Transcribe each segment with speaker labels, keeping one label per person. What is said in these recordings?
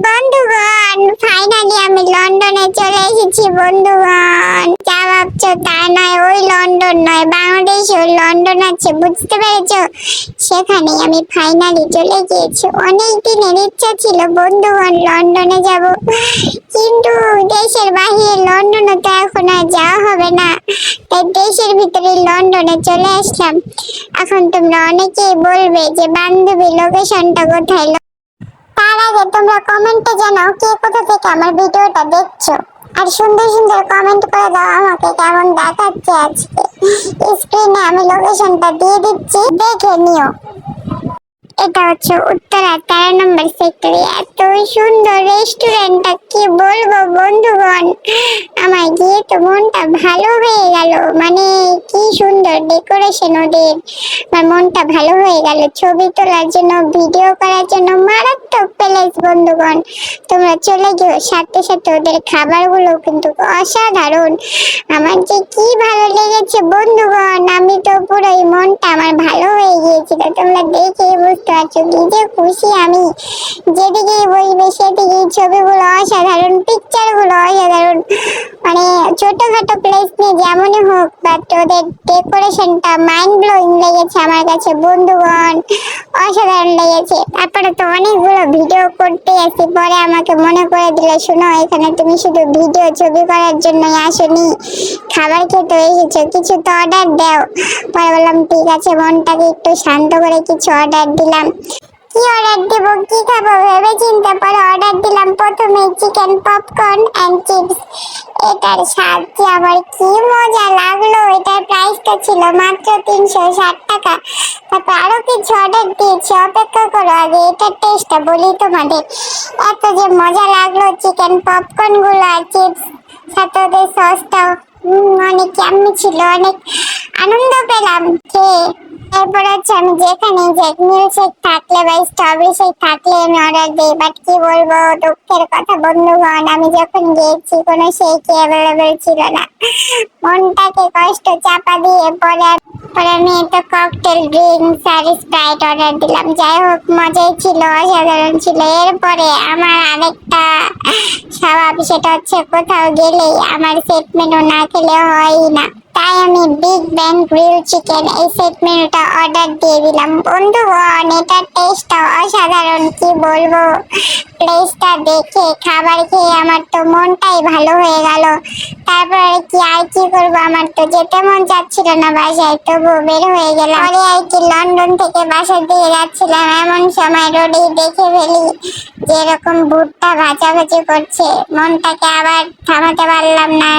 Speaker 1: বন্ধুগণ, ফাইনালি আমি লন্ডনে চলে এসেছি বন্ধুগণ। যা ভাবছো তা নয়, ওই লন্ডন নয়, বাংলাদেশে ওই লন্ডন আছে, বুঝতে পেরেছো? সেখানে আমি ফাইনালি চলে গিয়েছি। অনেক দিনের ইচ্ছা ছিল বন্ধুগণ লন্ডনে যাব, কিন্তু দেশের বাহিরে লন্ডনে তো এখন আর যাওয়া হবে না, তাই দেশের ভিতরে লন্ডনে চলে আসলাম। এখন তোমরা অনেকেই বলবে যে বান্ধবী লোকেশনটা কোথায়। তার আগে তোমরা কমেন্টে জানাও কে কোথা থেকে আমার ভিডিওটা দেখছো, আর সুন্দর সুন্দর কমেন্ট করে দাও আমাকে কেমন দেখাচ্ছে আজকে। স্ক্রিনে আমি লোকেশনটা দিয়ে দিচ্ছি, দেখে নিও। এটা হচ্ছে উত্তরা 13 নম্বর সেক্টরে। এত সুন্দর রেস্টুরেন্টটা কি বলবো বন্ধুগণ, আমার গিয়ে তো মনটা ভালো হয়ে গেল। মানে কি সুন্দর ডেকোরেশন ওদের, আমার মনটা ভালো হয়ে গেল। ছবি তোলার জন্য, ভিডিও করার জন্য মারাত্মক প্লেস বন্ধুগণ। তোমরা চলে গিয়ে সাথে সাথে ওদের খাবারগুলো কিন্তু অসাধারণ। আমার যে কি ভালো লেগেছে বন্ধুগণ, আমি তো পুরোই মনটা আমার ভালো হয়ে গিয়েছিল। তোমরা দেখে বুঝতে পারছো কি যে খুশি আমি। যেদিকেই বসবে সেদিকেই ছবিগুলো অসাধারণ, পিকচারগুলো অসাধারণ। মানে ছোটখাটো প্লেস নিয়ে যেমনই হোক, বাট ওদের ডেকোরেশনটা মাইন্ড ব্লোয়িং লেগেছে আমার কাছে বন্ধুগণ, অসাধারণ লেগেছে। তারপরে তো অনেকগুলো ভিডিও করতে আসি, পরে আমাকে মনে করে দিলে, শোনো এখানে তুমি শুধু ভিডিও ছবি করার জন্যই আসোনি, খাবার খেতে এসেছো, কিছু তো অর্ডার দাও। পরে বললাম ঠিক আছে, মনটাকে একটু শান্ত করে কিছু অর্ডার দিলাম। কি অর্ডার দেব, কি খাবো ভেবে চিন্তে পরে অর্ডার দিলাম প্রথমে চিকেন পপকর্ন এন্ড চিপস। এটার স্বাদ যে আমার কি মজা লাগলো। এটার প্রাইসটা ছিল মাত্র 360 টাকা। তারপর আরো কিছু অর্ডার দিয়েছি, অপেক্ষা করো আগে এটার টেস্টটা বলি তোমাদের। এত যে মজা লাগলো চিকেন পপকর্ন গুলো আর চিপস, সাথে ওদের সসটাও অনেক ইয়াম্মি ছিল, অনেক আনন্দ পেলাম খেয়ে। এরপর হচ্ছে আমি যেখানে যে মিল্কশেক থাকলে বা স্ট্রবেরি শেক থাকলে আমি অর্ডার দিই, বাট কি বলবো দুঃখের কথা বন্ধুগণ, আমি যখন গিয়েছি কোনো শেকই অ্যাভেলেবেল ছিল না। মনটাকে কষ্ট চাপা দিয়ে পরে আমি একটা ককটেল ড্রিঙ্কস আর স্প্রাইট অর্ডার দিলাম। যাই হোক মজাই ছিল, অসাধারণ ছিল। এরপরে আমার আরেকটা স্বভাব, সেটা হচ্ছে কোথাও গেলেই আমার সেট মেনু না খেলে হয়ই না। তাই আমি বিগ ব্যাং গ্রিল চিকেন এই সেট মেনুটা অর্ডার দিয়ে দিলাম বন্ধুগণ। এটার টেস্টটা অসাধারণ, কি বলবো। প্লেসটা দেখে খাবার খেয়ে আমার তো মনটাই ভালো হয়ে গেল। তারপরে আর কি করবো, আমার তো যেতে মন চাচ্ছিল না বাসায়, তবু বের হয়ে গেলাম। পরে আর কি লন্ডন থেকে বাসার দিকে যাচ্ছিলাম, এমন সময় রোডেই দেখে ফেলি যে এরকম ভুট্টা ভাজাভাজি করছে। মনটাকে আবার থামাতে পারলাম না,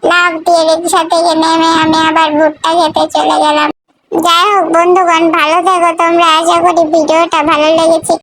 Speaker 1: লাফ দিয়ে রিক্সা থেকে নেমে আমি আবার ভুট্টা খেতে চলে গেলাম। যাই হোক বন্ধুগণ, ভালো থেকো তোমরা। আশা করি ভিডিওটা ভালো লেগেছে।